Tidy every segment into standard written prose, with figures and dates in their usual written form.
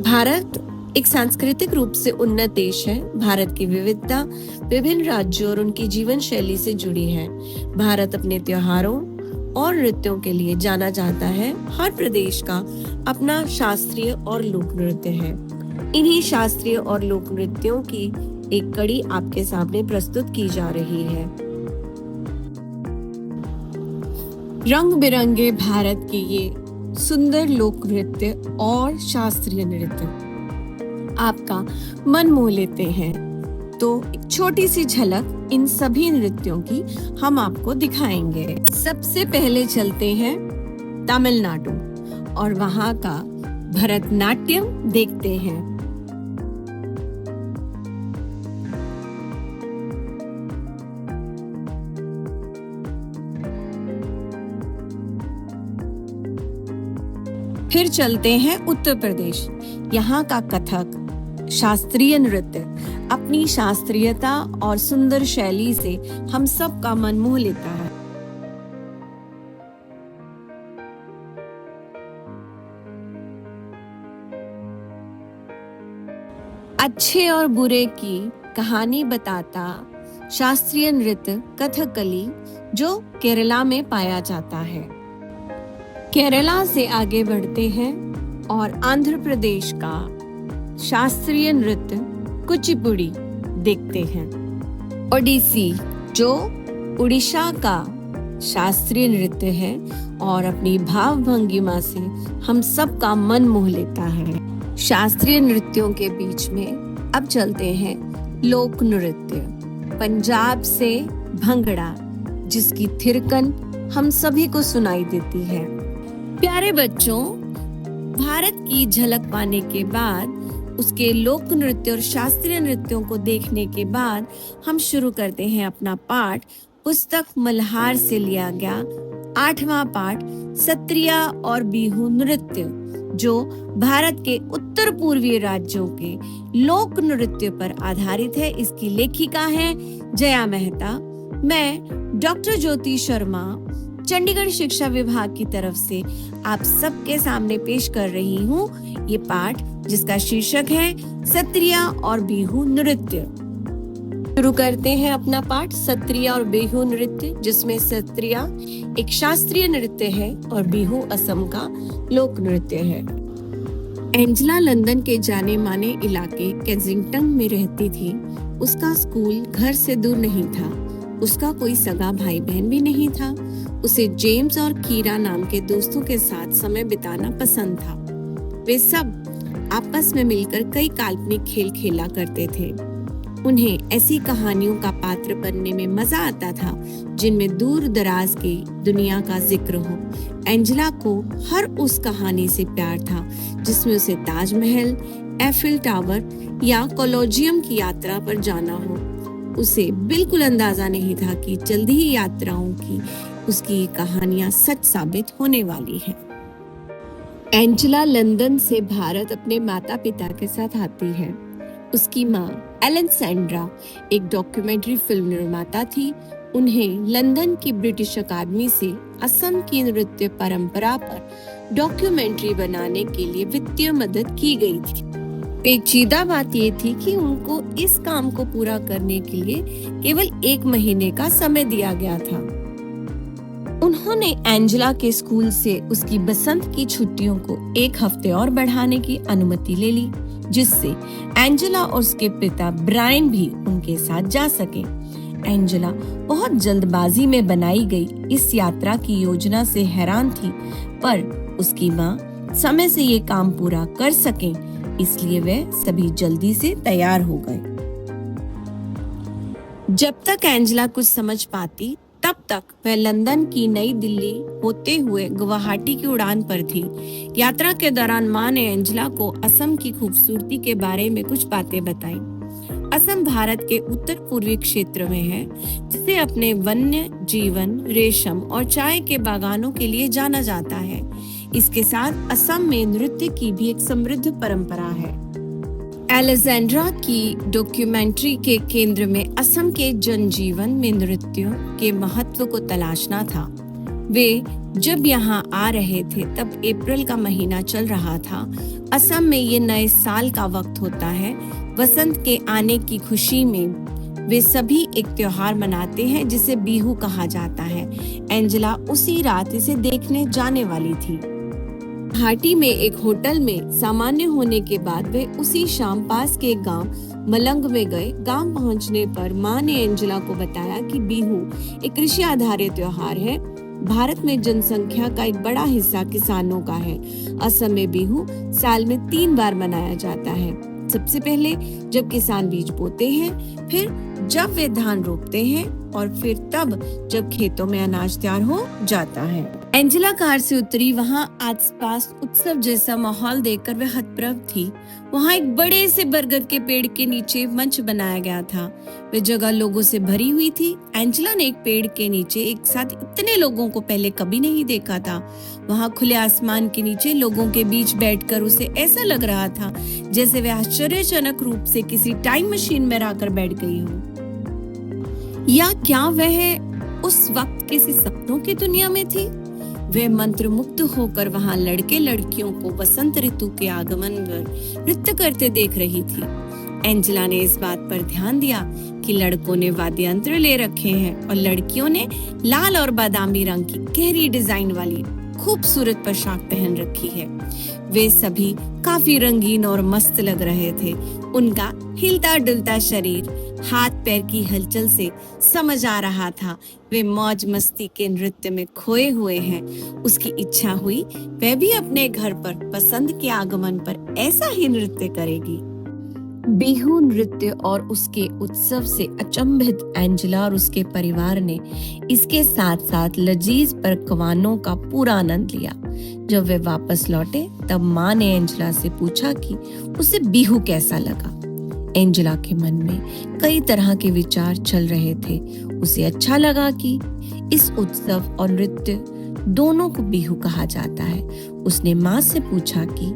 भारत एक सांस्कृतिक रूप से उन्नत देश है। भारत की विविधता विभिन्न राज्यों और उनकी जीवन शैली से जुड़ी है। भारत अपने त्योहारों और नृत्यों के लिए जाना जाता है। हर प्रदेश का अपना शास्त्रीय और लोक नृत्य है। इन्हीं शास्त्रीय और लोक नृत्यों की एक कड़ी आपके सामने प्रस्तुत की जा रही है। रंग बिरंगे भारत के ये सुंदर लोक नृत्य और शास्त्रीय नृत्य आपका मन मोह लेते हैं। तो एक छोटी सी झलक इन सभी नृत्यों की हम आपको दिखाएंगे। सबसे पहले चलते हैं तमिलनाडु और वहां का भरतनाट्यम देखते हैं। फिर चलते हैं उत्तर प्रदेश। यहाँ का कथक शास्त्रीय नृत्य अपनी शास्त्रीयता और सुंदर शैली से हम सब का मन मोह लेता है। अच्छे और बुरे की कहानी बताता शास्त्रीय नृत्य कथकली जो केरला में पाया जाता है। केरला से आगे बढ़ते हैं और आंध्र प्रदेश का शास्त्रीय नृत्य कुचिपुड़ी देखते हैं। ओडिसी जो उड़ीसा का शास्त्रीय नृत्य है और अपनी भाव भंगिमा से हम सब का मन मोह लेता है। शास्त्रीय नृत्यों के बीच में अब चलते हैं लोक नृत्य। पंजाब से भंगड़ा जिसकी थिरकन हम सभी को सुनाई देती है। प्यारे बच्चों, भारत की झलक पाने के बाद उसके लोक नृत्य और शास्त्रीय नृत्यों को देखने के बाद हम शुरू करते हैं अपना पाठ। पुस्तक मल्हार से लिया गया 8वां पाठ सत्रिया और बिहू नृत्य जो भारत के उत्तर पूर्वी राज्यों के लोक नृत्य पर आधारित है। इसकी लेखिका है जया मेहता। मैं डॉक्टर ज्योति शर्मा चंडीगढ़ शिक्षा विभाग की तरफ से आप सबके सामने पेश कर रही हूँ ये पाठ जिसका शीर्षक है सत्रिया और बिहू नृत्य। शुरू करते हैं अपना पाठ सत्रिया और बिहू नृत्य, जिसमें सत्रिया एक शास्त्रीय नृत्य है और बिहू असम का लोक नृत्य है। एंजेला लंदन के जाने माने इलाके केंजिंगटन में रहती थी। उसका स्कूल घर से दूर नहीं था। उसका कोई सगा भाई बहन भी नहीं था। उसे जेम्स और कीरा नाम के दोस्तों के साथ समय बिताना पसंद था। वे सब आपस में मिलकर कई काल्पनिक खेल खेला करते थे। उन्हें ऐसी कहानियों का पात्र बनने में मजा आता था जिनमें दूर दराज की दुनिया का जिक्र हो। एंजेला को हर उस कहानी से प्यार था जिसमें उसे ताजमहल, एफिल टावर या कोलोजियम की यात्रा पर जाना हो। उसे बिल्कुल अंदाजा नहीं था कि जल्दी ही यात्राओं की उसकी कहानियां सच साबित होने वाली हैं। एंजेला लंदन से भारत अपने माता पिता के साथ आती है। उसकी माँ एलेक्सेंड्रा एक डॉक्यूमेंट्री फिल्म निर्माता थी। उन्हें लंदन की ब्रिटिश अकादमी से असम की नृत्य परंपरा पर डॉक्यूमेंट्री बनाने के लिए वित्तीय मदद की गई थी। पेचीदा बात ये थी कि उनको इस काम को पूरा करने के लिए केवल 1 महीने का समय दिया गया था। उन्होंने एंजेला के स्कूल से उसकी बसंत की छुट्टियों को 1 हफ्ते और बढ़ाने की अनुमति ले ली, जिससे एंजेला और उसके पिता ब्रायन भी उनके साथ जा सके। एंजेला बहुत जल्दबाजी में बनाई गई इस यात्रा की योजना से हैरान थी, पर उसकी माँ समय से ये काम पूरा कर सके इसलिए वे सभी जल्दी से तैयार हो गए। जब तक एंजेला कुछ समझ पाती तब तक वह लंदन की नई दिल्ली होते हुए गुवाहाटी की उड़ान पर थी। यात्रा के दौरान माँ ने एंजेला को असम की खूबसूरती के बारे में कुछ बातें बताई। असम भारत के उत्तर पूर्वी क्षेत्र में है, जिसे अपने वन्य जीवन, रेशम और चाय के बागानों के लिए जाना जाता है। इसके साथ असम में नृत्य की भी एक समृद्ध परंपरा है। एलेक्जेंड्रा की डॉक्यूमेंट्री के केंद्र में असम के जनजीवन में नृत्यों के महत्व को तलाशना था। वे जब यहाँ आ रहे थे तब अप्रैल का महीना चल रहा था। असम में ये नए साल का वक्त होता है। वसंत के आने की खुशी में वे सभी एक त्योहार मनाते हैं जिसे बिहू कहा जाता है। एंजेला उसी रात इसे देखने जाने वाली थी। घाटी में एक होटल में सामान्य होने के बाद वे उसी शाम पास के गांव मलंग में गए। गांव पहुंचने पर मां ने एंजेला को बताया कि बिहू एक कृषि आधारित त्योहार है। भारत में जनसंख्या का एक बड़ा हिस्सा किसानों का है। असम में बिहू साल में 3 बार मनाया जाता है। सबसे पहले जब किसान बीज बोते हैं, फिर जब वे धान रोपते हैं और फिर तब जब खेतों में अनाज तैयार हो जाता है। एंजेला कार से उतरी। वहाँ आसपास उत्सव जैसा माहौल देखकर वह हतप्रभ थी। वहाँ एक बड़े से बरगद के पेड़ के नीचे मंच बनाया गया था। वह जगह लोगों से भरी हुई थी। एंजेला ने एक पेड़ के नीचे एक साथ इतने लोगों को पहले कभी नहीं देखा था। वहाँ खुले आसमान के नीचे लोगों के बीच बैठकर उसे ऐसा लग रहा था जैसे वह आश्चर्यजनक रूप से किसी टाइम मशीन में आकर बैठ गई हो, या क्या वह उस वक्त किसी सपनों की दुनिया में थी। वे मंत्रमुग्ध होकर वहां लड़के लड़कियों को वसंत ऋतु के आगमन पर नृत्य करते देख रही थी। एंजेला ने इस बात पर ध्यान दिया कि लड़कों ने वाद्य यंत्र ले रखे हैं और लड़कियों ने लाल और बादामी रंग की गहरी डिजाइन वाली खूबसूरत पोशाक पहन रखी है। वे सभी काफी रंगीन और मस्त लग रहे थे। उनका हिलता डुलता शरीर हाथ पैर की हलचल से समझ आ रहा था वे मौज मस्ती के नृत्य में खोए हुए हैं। उसकी इच्छा हुई वह भी अपने घर पर बसंत के आगमन पर ऐसा ही नृत्य करेगी। बिहू नृत्य और उसके उत्सव से अचंभित एंजेला और उसके परिवार ने इसके साथ साथ लजीज पकवानों का पूरा आनंद लिया। जब वे वापस लौटे तब मां ने एंजेला से पूछा कि उसे बिहू कैसा लगा। एंजेला के मन में कई तरह के विचार चल रहे थे। उसे अच्छा लगा कि इस उत्सव और नृत्य दोनों को बिहू कहा जाता है। उसने माँ से पूछा कि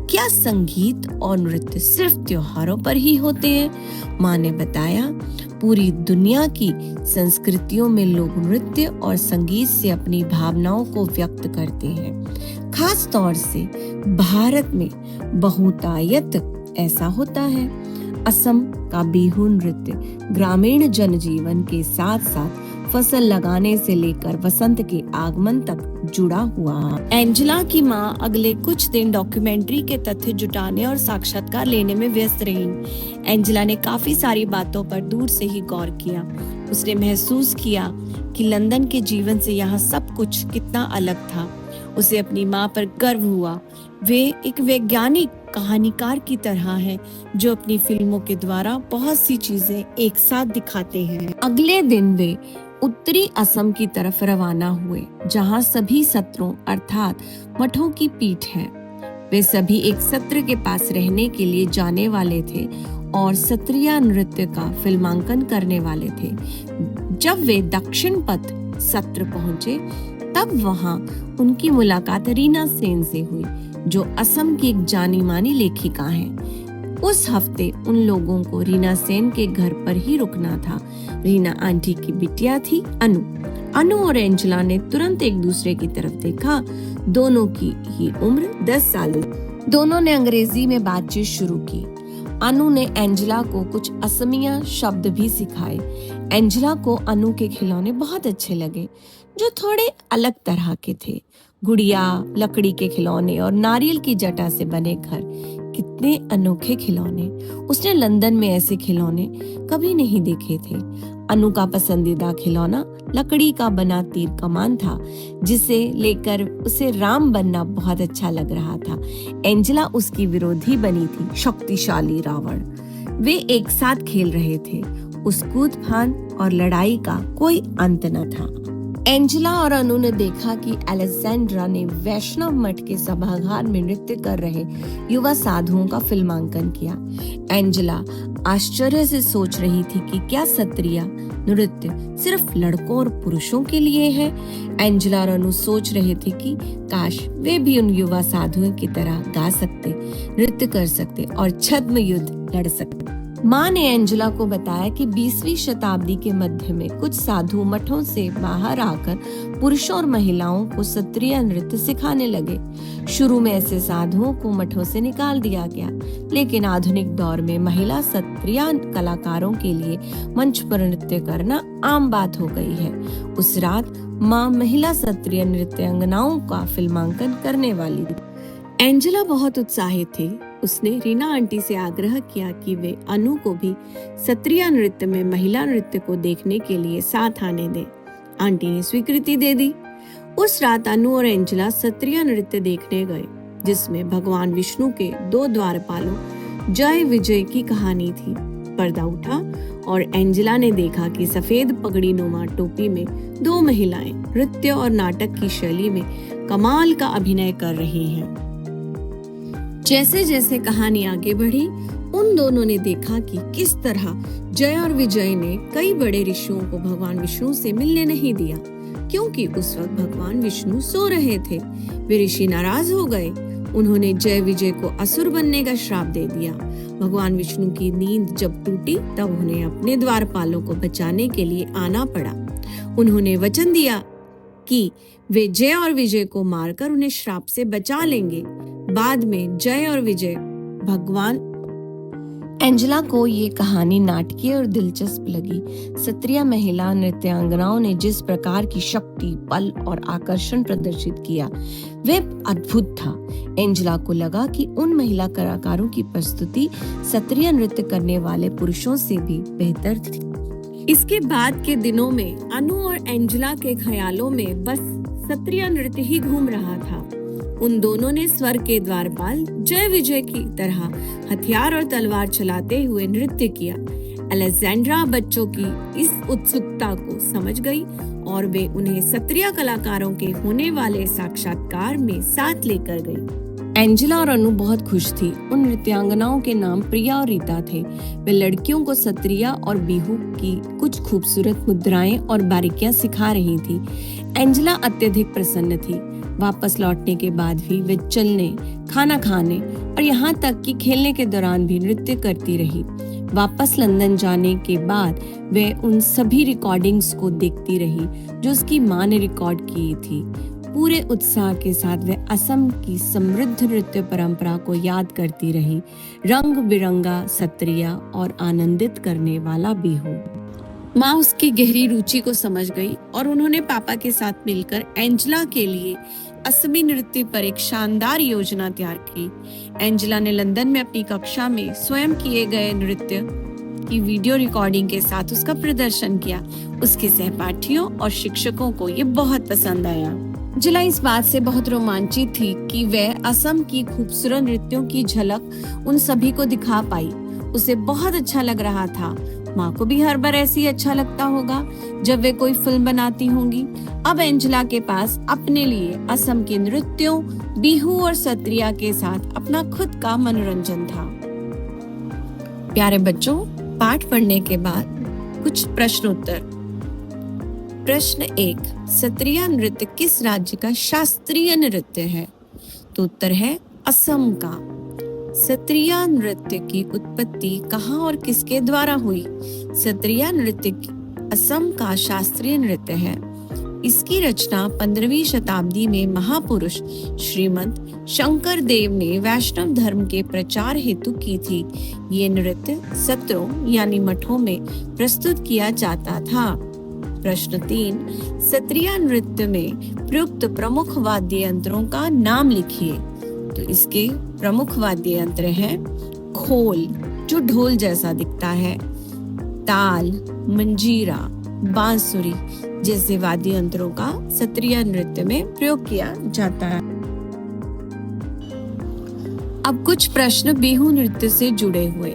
क्या संगीत और नृत्य सिर्फ त्योहारों पर ही होते हैं। माँ ने बताया पूरी दुनिया की संस्कृतियों में लोग नृत्य और संगीत से अपनी भावनाओं को व्यक्त करते हैं। खास तौर से भारत में बहुतायत ऐसा होता है। असम का बिहू नृत्य ग्रामीण जनजीवन के साथ साथ फसल लगाने से लेकर वसंत के आगमन तक जुड़ा हुआ। एंजेला की माँ अगले कुछ दिन डॉक्यूमेंट्री के तथ्य जुटाने और साक्षात्कार लेने में व्यस्त रही। एंजेला ने काफी सारी बातों पर दूर से ही गौर किया। उसने महसूस किया कि लंदन के जीवन से यहाँ सब कुछ कितना अलग था। उसे अपनी माँ पर गर्व हुआ। वे एक वैज्ञानिक कहानीकार की तरह है जो अपनी फिल्मों के द्वारा बहुत सी चीजें एक साथ दिखाते हैं। अगले दिन वे उत्तरी असम की तरफ रवाना हुए जहां सभी सत्रों अर्थात मठों की पीठ है। वे सभी एक सत्र के पास रहने के लिए जाने वाले थे और सत्रिया नृत्य का फिल्मांकन करने वाले थे। जब वे दक्षिण पथ सत्र पहुंचे तब वहां उनकी मुलाकात रीना सेन से हुई जो असम की एक जानी मानी लेखिका है। उस हफ्ते उन लोगों को रीना सेन के घर पर ही रुकना था। रीना आंटी की बिटिया थी अनु और एंजेला ने तुरंत एक दूसरे की तरफ देखा। दोनों की ही उम्र 10 साल। दोनों ने अंग्रेजी में बातचीत शुरू की। अनु ने एंजेला को कुछ असमिया शब्द भी सिखाए। एंजेला को अनु के खिलौने बहुत अच्छे लगे जो थोड़े अलग तरह के थे। गुड़िया, लकड़ी के खिलौने और नारियल की जटा से बने घर, कितने अनोखे खिलौने। उसने लंदन में ऐसे खिलौने कभी नहीं देखे थे। अनु का पसंदीदा खिलौना लकड़ी का बना तीर कमान था जिसे लेकर उसे राम बनना बहुत अच्छा लग रहा था। एंजेला उसकी विरोधी बनी थी, शक्तिशाली रावण। वे एक साथ खेल रहे थे। उस कूद फांद और लड़ाई का कोई अंत न था। एंजेला और अनु ने देखा कि अलेक्जेंड्रा ने वैष्णव मठ के सभागार में नृत्य कर रहे युवा साधुओं का फिल्मांकन किया। एंजेला आश्चर्य से सोच रही थी कि क्या सत्रिया नृत्य सिर्फ लड़कों और पुरुषों के लिए है। एंजेला और अनु सोच रहे थे कि काश वे भी उन युवा साधुओं की तरह गा सकते, नृत्य कर सकते और छद्म युद्ध लड़ सकते। माँ ने एंजेला को बताया कि 20वीं शताब्दी के मध्य में कुछ साधु मठों से बाहर आकर पुरुषों और महिलाओं को सत्रिया नृत्य सिखाने लगे। शुरू में ऐसे साधुओं को मठों से निकाल दिया गया, लेकिन आधुनिक दौर में महिला सत्रिया कलाकारों के लिए मंच पर नृत्य करना आम बात हो गई है। उस रात माँ महिला सत्रिया नृत्यांगनाओं का फिल्मांकन करने वाली थी। एंजेला बहुत उत्साहित थी। उसने रीना आंटी से आग्रह किया कि वे अनु को भी सत्रिया नृत्य में महिला नृत्य को देखने के लिए साथ आने दें। आंटी ने स्वीकृति दे दी। उस रात अनु और एंजेला सत्रिया नृत्य देखने गए, जिसमें भगवान विष्णु के 2 द्वारपालों जय विजय की कहानी थी। पर्दा उठा और एंजेला ने देखा कि सफेद पगड़ी नुमा टोपी में 2 महिलाएं नृत्य और नाटक की शैली में कमाल का अभिनय कर रही हैं। जैसे जैसे कहानी आगे बढ़ी, उन दोनों ने देखा कि किस तरह जय और विजय ने कई बड़े ऋषियों को भगवान विष्णु से मिलने नहीं दिया, क्योंकि उस वक्त भगवान विष्णु सो रहे थे। वे ऋषि नाराज हो गए। उन्होंने जय विजय को असुर बनने का श्राप दे दिया। भगवान विष्णु की नींद जब टूटी, तब उन्हें अपने द्वारपालों को बचाने के लिए आना पड़ा। उन्होंने वचन दिया कि वे जय और विजय को मारकर उन्हें श्राप से बचा लेंगे। बाद में जय और विजय भगवान। एंजेला को ये कहानी नाटकीय और दिलचस्प लगी। सत्रिया महिला नृत्यांगनाओं ने जिस प्रकार की शक्ति, बल और आकर्षण प्रदर्शित किया, वे अद्भुत था। एंजेला को लगा कि उन महिला कलाकारों की प्रस्तुति सत्रिया नृत्य करने वाले पुरुषों से भी बेहतर थी। इसके बाद के दिनों में अनु और एंजेला के ख्यालों में बस सत्रिया नृत्य ही घूम रहा था। उन दोनों ने स्वर्ग के द्वारपाल जय विजय की तरह हथियार और तलवार चलाते हुए नृत्य किया। अलेक्जेंड्रा बच्चों की इस उत्सुकता को समझ गई और वे उन्हें सत्रिया कलाकारों के होने वाले साक्षात्कार में साथ लेकर गई। एंजेला और अनु बहुत खुश थी। उन नृत्यांगनाओं के नाम प्रिया और रीता थे। वे लड़कियों को सत्रिया और बिहू की कुछ खूबसूरत मुद्राएं और बारीकियां सिखा रही थी। एंजेला अत्यधिक प्रसन्न थी। वापस लौटने के बाद भी वे चलने, खाना खाने और यहाँ तक कि खेलने के दौरान भी नृत्य करती रही। वापस लंदन जाने के बाद वे उन सभी रिकॉर्डिंग्स को देखती रही जो उसकी माँ ने रिकॉर्ड की थी। पूरे उत्साह के साथ वे असम की समृद्ध नृत्य परंपरा को याद करती रही। रंग बिरंगा सत्रिया और आनंदित करने वाला बिहू। माँ उसकी गहरी रुचि को समझ गई और उन्होंने पापा के साथ मिलकर एंजेला के लिए असमी नृत्य पर एक शानदार योजना तैयार की। एंजेला ने लंदन में अपनी कक्षा में स्वयं किए गए नृत्य की वीडियो रिकॉर्डिंग के साथ उसका प्रदर्शन किया। उसके सहपाठियों और शिक्षकों को ये बहुत पसंद आया। एंजेला इस बात से बहुत रोमांचित थी कि वह असम की खूबसूरत नृत्यों की झलक उन सभी को दिखा पाई। उसे बहुत अच्छा लग रहा था। माँ को भी हर बार ऐसे ही अच्छा लगता होगा जब वे कोई फिल्म बनाती होंगी। अब एंजेला के पास अपने लिए असम के नृत्यों, बिहू और सत्रिया के साथ अपना खुद का मनोरंजन था। प्यारे बच्चों, पाठ पढ़ने के बाद कुछ प्रश्न उत्तर। प्रश्न 1, सत्रिया नृत्य किस राज्य का शास्त्रीय नृत्य है? तो उत्तर है असम का। सत्रिया नृत्य की उत्पत्ति कहाँ और किसके द्वारा हुई? सत्रिया नृत्य असम का शास्त्रीय नृत्य है। इसकी रचना 15वीं शताब्दी में महापुरुष श्रीमंत शंकर देव ने वैष्णव धर्म के प्रचार हेतु की थी। ये नृत्य सत्रों यानी मठों में प्रस्तुत किया जाता था। प्रश्न 3, सत्रिया नृत्य में प्रयुक्त प्रमुख वाद्य यंत्रों का नाम लिखिए। तो इसके प्रमुख वाद्य यंत्र हैं खोल, जो ढोल जैसा दिखता है, ताल, मंजीरा, बांसुरी जैसे वाद्य यंत्रों का सत्रिया नृत्य में प्रयोग किया जाता है। अब कुछ प्रश्न बिहू नृत्य से जुड़े हुए।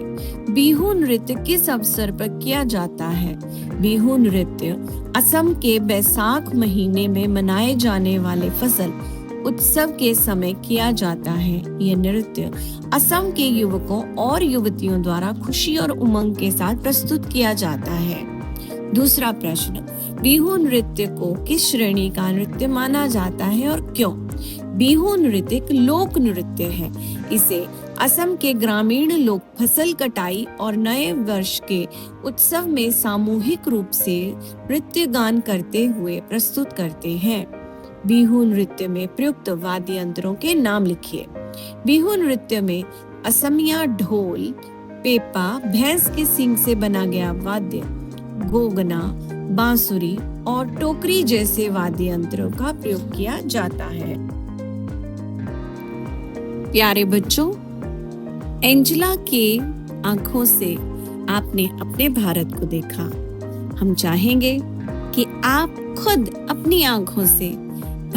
बिहू नृत्य किस अवसर पर किया जाता है? बिहू नृत्य असम के बैसाख महीने में मनाए जाने वाले फसल उत्सव के समय किया जाता है। यह नृत्य असम के युवकों और युवतियों द्वारा खुशी और उमंग के साथ प्रस्तुत किया जाता है। दूसरा प्रश्न, बिहू नृत्य को किस श्रेणी का नृत्य माना जाता है और क्यों? बिहू नृत्य एक लोक नृत्य है। इसे असम के ग्रामीण लोग फसल कटाई और नए वर्ष के उत्सव में सामूहिक रूप से नृत्य गान करते हुए प्रस्तुत करते हैं। बिहू नृत्य में प्रयुक्त वाद्य यंत्रों के नाम लिखिए। बिहू नृत्य में असमिया ढोल, पेपा, भैंस के सींग से बना गया वाद्य, गोगना, बांसुरी और टोकरी जैसे वाद्य यंत्रों का प्रयोग किया जाता है। प्यारे बच्चों, एंजेला के आंखों से आपने अपने भारत को देखा। हम चाहेंगे कि आप खुद अपनी आंखों से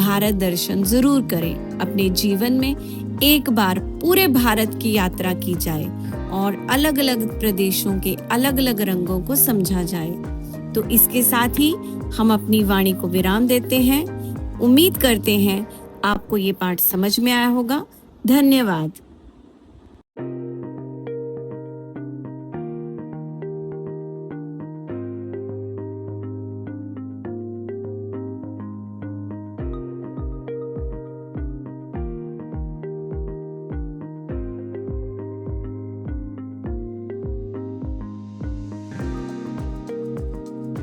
भारत दर्शन जरूर करें। अपने जीवन में एक बार पूरे भारत की यात्रा की जाए और अलग अलग प्रदेशों के अलग अलग रंगों को समझा जाए। तो इसके साथ ही हम अपनी वाणी को विराम देते हैं। उम्मीद करते हैं आपको ये पाठ समझ में आया होगा। धन्यवाद।